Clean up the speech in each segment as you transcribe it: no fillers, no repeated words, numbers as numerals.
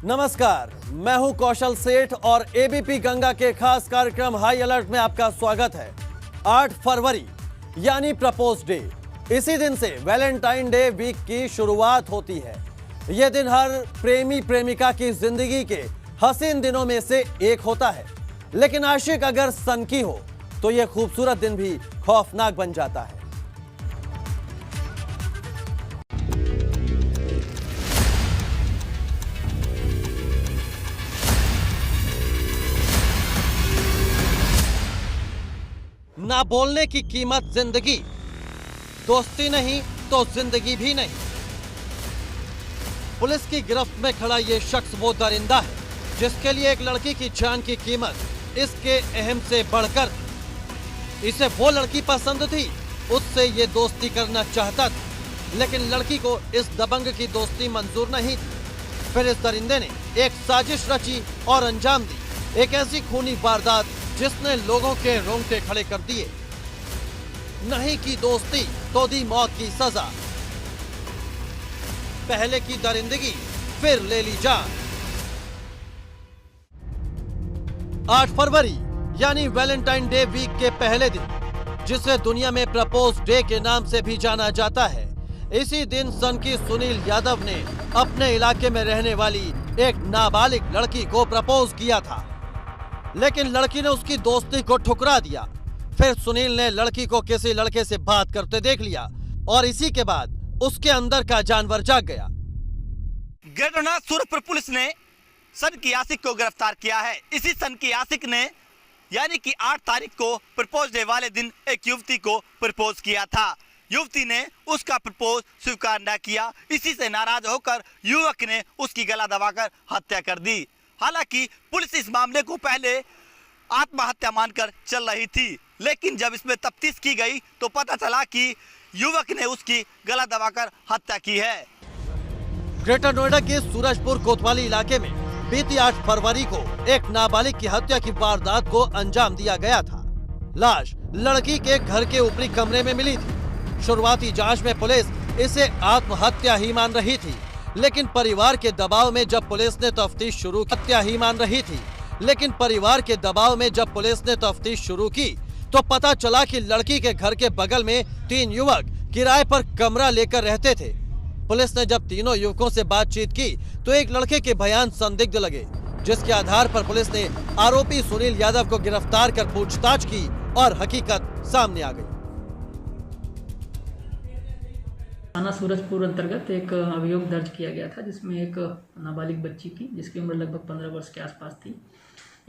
नमस्कार, मैं हूं कौशल सेठ और एबीपी गंगा के खास कार्यक्रम हाई अलर्ट में आपका स्वागत है। 8 फरवरी यानी प्रपोज डे, इसी दिन से वैलेंटाइन डे वीक की शुरुआत होती है। यह दिन हर प्रेमी प्रेमिका की जिंदगी के हसीन दिनों में से एक होता है, लेकिन आशिक अगर सनकी हो तो यह खूबसूरत दिन भी खौफनाक बन जाता है। ना बोलने की कीमत जिंदगी, दोस्ती नहीं तो जिंदगी भी नहीं। पुलिस की गिरफ्त में खड़ा ये शख्स वो दरिंदा है जिसके लिए एक लड़की की जान की कीमत इसके अहम से बढ़कर। इसे वो लड़की पसंद थी, उससे ये दोस्ती करना चाहता था, लेकिन लड़की को इस दबंग की दोस्ती मंजूर नहीं थी। फिर इस दरिंदे ने एक साजिश रची और अंजाम दी, एक ऐसी खूनी वारदात जिसने लोगों के रोंगटे खड़े कर दिए। नहीं की दोस्ती तो दी मौत की सजा, पहले की दरिंदगी फिर ले ली जान। 8 फरवरी यानी वैलेंटाइन डे वीक के पहले दिन, जिसे दुनिया में प्रपोज डे के नाम से भी जाना जाता है, इसी दिन सनकी सुनील यादव ने अपने इलाके में रहने वाली एक नाबालिग लड़की को प्रपोज किया था, लेकिन लड़की ने उसकी दोस्ती को ठुकरा दिया। फिर सुनील ने लड़की को किसी लड़के से बात करते देख लिया और इसी के बाद उसके अंदर का जानवर जाग गया। ग्रेटर सूरजपुर पुलिस ने सनकी आशिक को गिरफ्तार किया है। इसी सनकी आशिक ने यानी कि 8 तारीख को प्रपोज डे वाले दिन एक युवती को प्रपोज किया था। युवती ने उसका प्रपोज स्वीकार न किया। इसी से नाराज होकर युवक ने उसकी गला दबाकर हत्या कर दी। हालांकि पुलिस इस मामले को पहले आत्महत्या मानकर चल रही थी, लेकिन जब इसमें तफ्तीश की गई तो पता चला कि युवक ने उसकी गला दबाकर हत्या की है। ग्रेटर नोएडा के सूरजपुर कोतवाली इलाके में बीती 8 फरवरी को एक नाबालिग की हत्या की वारदात को अंजाम दिया गया था। लाश लड़की के घर के ऊपरी कमरे में मिली थी। शुरुआती जांच में पुलिस इसे आत्महत्या ही मान रही थी, लेकिन परिवार के दबाव में जब पुलिस ने तफ्तीश शुरू की, हत्या ही मान रही थी, लेकिन परिवार के दबाव में जब पुलिस ने तफ्तीश शुरू की तो पता चला कि लड़की के घर के बगल में 3 युवक किराए पर कमरा लेकर रहते थे। पुलिस ने जब तीनों युवकों से बातचीत की तो एक लड़के के बयान संदिग्ध लगे, जिसके आधार पर पुलिस ने आरोपी सुनील यादव को गिरफ्तार कर पूछताछ की और हकीकत सामने आ गई। थाना सूरजपुर अंतर्गत एक अभियोग दर्ज किया गया था, जिसमें एक नाबालिग बच्ची की, जिसकी उम्र लगभग 15 वर्ष के आसपास थी,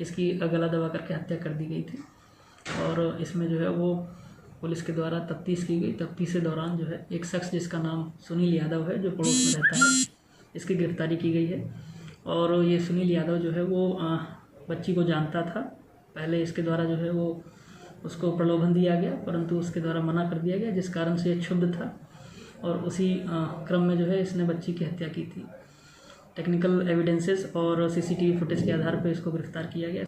इसकी गला दबा करके हत्या कर दी गई थी। और इसमें जो है वो पुलिस के द्वारा तफ्तीश की गई। तफ्तीश के दौरान जो है एक शख्स जिसका नाम सुनील यादव है, जो पड़ोस में रहता है, इसकी गिरफ्तारी की गई है। और ये सुनील यादव जो है वो बच्ची को जानता था। पहले इसके द्वारा जो है वो उसको प्रलोभन दिया गया, परंतु उसके द्वारा मना कर दिया गया, जिस कारण से ये क्षुब्ध था और उसी क्रम में जो है इसने बच्ची की हत्या की थी। टेक्निकल एविडेंसेस और सीसीटीवी फुटेज के आधार पर इसको गिरफ्तार किया गया।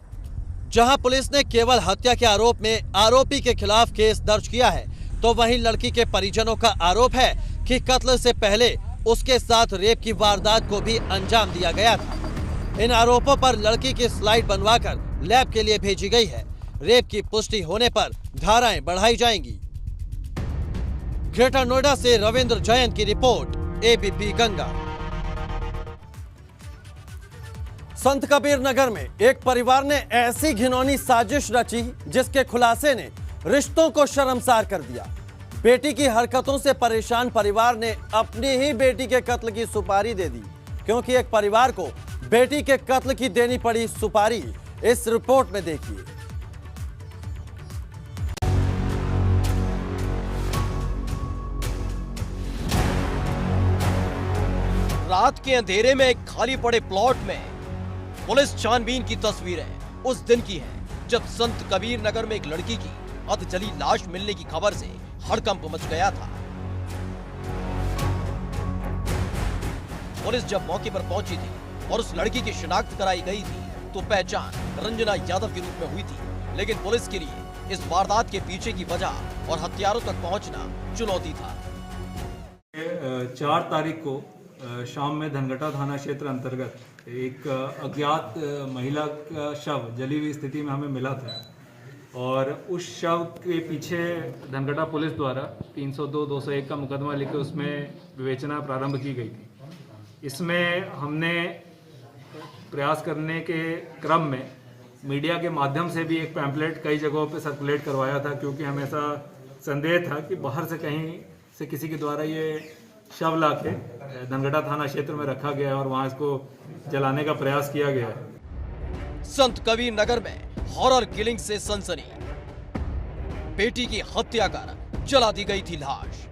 जहां पुलिस ने केवल हत्या के आरोप में आरोपी के खिलाफ केस दर्ज किया है, तो वहीं लड़की के परिजनों का आरोप है कि कत्ल से पहले उसके साथ रेप की वारदात को भी अंजाम दिया गया था। इन आरोपों पर लड़की की स्लाइड बनवाकर लैब के लिए भेजी गई है। रेप की पुष्टि होने पर धाराएं बढ़ाई जाएंगी। ग्रेटर नोएडा से रविंद्र जयंत की रिपोर्ट, एबीपी गंगा। संत कबीर नगर में एक परिवार ने ऐसी घिनौनी साजिश रची जिसके खुलासे ने रिश्तों को शर्मसार कर दिया। बेटी की हरकतों से परेशान परिवार ने अपनी ही बेटी के कत्ल की सुपारी दे दी, क्योंकि एक परिवार को बेटी के कत्ल की देनी पड़ी सुपारी। इस रिपोर्ट में देखिए। रात के अंधेरे में एक खाली पड़े प्लॉट में पुलिस छानबीन की तस्वीरें उस दिन की है जब संत कबीर नगर में एक लड़की की अधजली लाश मिलने की खबर से हड़कंप मच गया था। पुलिस जब मौके पर पहुंची थी और उस लड़की की शिनाख्त कराई गई थी तो पहचान रंजना यादव के रूप में हुई थी, लेकिन पुलिस के लिए इस वारदात के पीछे की वजह और हथियारों तक पहुंचना चुनौती था। 4 तारीख को शाम में धनगटा थाना क्षेत्र अंतर्गत एक अज्ञात महिला का शव जली हुई स्थिति में हमें मिला था और उस शव के पीछे धनगटा पुलिस द्वारा 302-201 का मुकदमा लेकर उसमें विवेचना प्रारंभ की गई थी। इसमें हमने प्रयास करने के क्रम में मीडिया के माध्यम से भी एक पैम्पलेट कई जगहों पर सर्कुलेट करवाया था, क्योंकि हमें ऐसा संदेह था कि बाहर से कहीं से किसी के द्वारा ये शव लाके धनगटा थाना क्षेत्र में रखा गया है और वहां इसको जलाने का प्रयास किया गया है। संत कबीर नगर में हॉरर किलिंग से सनसनी। बेटी की हत्या कर जला दी गई थी लाश।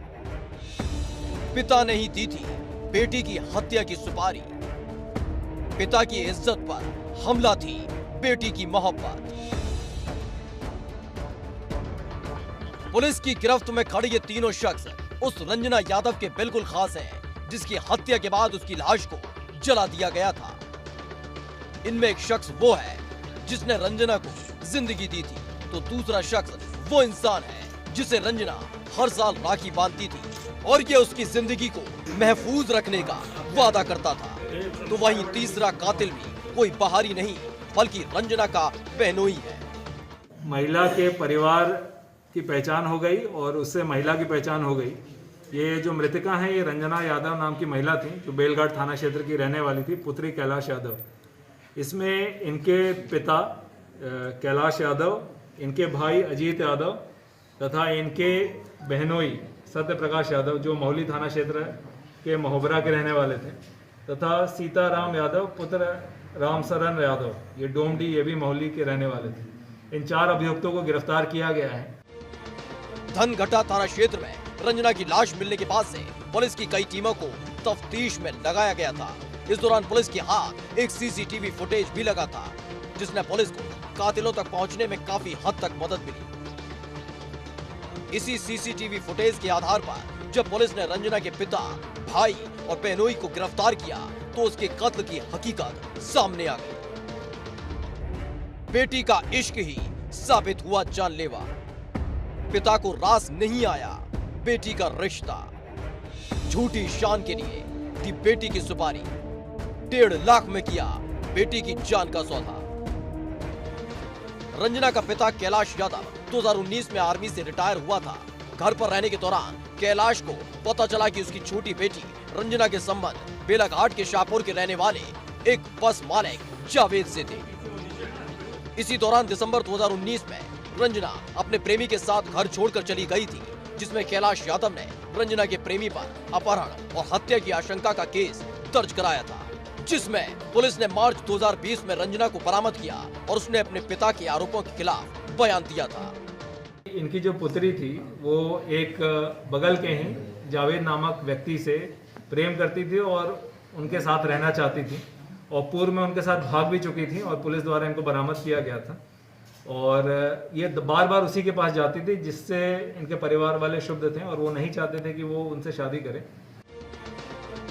पिता ने ही दी थी बेटी की हत्या की सुपारी। पिता की इज्जत पर हमला थी बेटी की मोहब्बत। पुलिस की गिरफ्त में खड़े ये तीनों शख्स उस रंजना यादव के बिल्कुल खास हैं, जिसकी हत्या के बाद उसकी लाश को जला दिया गया था। इनमें एक शख्स वो है जिसने रंजना को जिंदगी दी थी, तो दूसरा शख्स वो इंसान है जिसे रंजना हर साल राखी बांधती थी और ये उसकी जिंदगी को महफूज रखने का वादा करता था। तो वहीं तीसरा कातिल भी कोई बाहरी नहीं बल्कि रंजना का बहनोई है। महिला के परिवार की पहचान हो गई और उससे महिला की पहचान हो गई। ये जो मृतका है ये रंजना यादव नाम की महिला थी, जो बेलघाट थाना क्षेत्र की रहने वाली थी, पुत्री कैलाश यादव। इसमें इनके पिता कैलाश यादव, इनके भाई अजीत यादव तथा इनके बहनोई सत्य प्रकाश यादव, जो मौली थाना क्षेत्र के महोबरा के रहने वाले थे, तथा सीताराम यादव पुत्र रामसरन यादव, ये डोमडी, ये भी मौली के रहने वाले थे। इन 4 अभियुक्तों को गिरफ्तार किया गया है। धनगटा थाना क्षेत्र में रंजना की लाश मिलने के बाद से पुलिस की कई टीमों को तफ्तीश में लगाया गया था। इस दौरान पुलिस के हाथ एक सीसीटीवी फुटेज भी लगा था, जिसने पुलिस को कातिलों तक पहुंचने में काफी हद तक मदद मिली। इसी सीसीटीवी फुटेज के आधार पर जब पुलिस ने रंजना के पिता, भाई और बहनोई को गिरफ्तार किया तो उसके कत्ल की हकीकत सामने आ गई। बेटी का इश्क ही साबित हुआ जानलेवा। पिता को रास नहीं आया बेटी का रिश्ता। झूठी शान के लिए दी बेटी की सुपारी। 1.5 लाख में किया बेटी की जान का सौदा। रंजना का पिता कैलाश यादव 2019 में आर्मी से रिटायर हुआ था। घर पर रहने के दौरान कैलाश को पता चला कि उसकी छोटी बेटी रंजना के संबंध बेलाघाट के शाहपुर के रहने वाले एक बस मालिक जावेद से थे। इसी दौरान दिसंबर 2019 में रंजना अपने प्रेमी के साथ घर छोड़कर चली गई थी, जिसमें कैलाश यादव ने रंजना के प्रेमी पर अपहरण और हत्या की आशंका का केस दर्ज कराया था, जिसमें पुलिस ने मार्च 2020 में रंजना को बरामद किया और उसने अपने पिता के आरोपों के खिलाफ बयान दिया था। इनकी जो पुत्री थी वो एक बगल के ही जावेद नामक व्यक्ति से प्रेम करती थी और उनके साथ रहना चाहती थी और पूर्व में उनके साथ भाग भी चुकी थी और पुलिस द्वारा इनको बरामद किया गया था। और ये बार बार उसी के पास जाती थी, जिससे इनके परिवार वाले क्षुब्ध थे और वो नहीं चाहते थे कि वो उनसे शादी करे।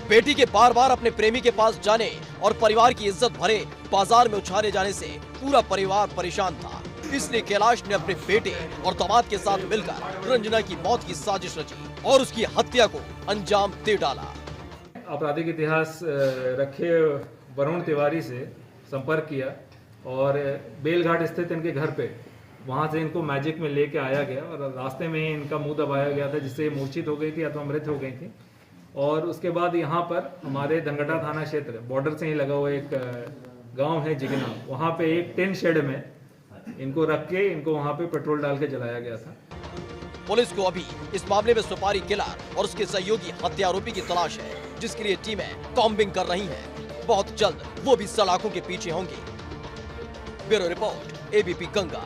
बेटी के बार बार अपने प्रेमी के पास जाने और परिवार की इज्जत भरे बाजार में उछाले जाने से पूरा परिवार परेशान था। इसलिए कैलाश ने अपने बेटे और दामाद के साथ मिलकर रंजना की मौत की साजिश रची और उसकी हत्या को अंजाम दे डाला। आपराधिक इतिहास रखे वरुण तिवारी से संपर्क किया और बेलघाट स्थित इनके घर पे वहाँ से इनको मैजिक में लेके आया गया और रास्ते में ही इनका मुंह दबाया गया था, जिससे मूर्छित हो गई थी अथवा मृत हो गई थी। और उसके बाद यहाँ पर हमारे धनगटा थाना क्षेत्र बॉर्डर से ही लगा हुआ एक गांव है जिगना, वहाँ पे एक टिन शेड में इनको रख के इनको वहाँ पे पेट्रोल डाल के जलाया गया था। पुलिस को अभी इस मामले में सुपारी किलर और उसके सहयोगी हत्या आरोपी की तलाश है, जिसके लिए टीमें कॉम्बिंग कर रही हैं। बहुत जल्द वो भी सलाखों के पीछे होंगे। Bureau report, ABP Ganga.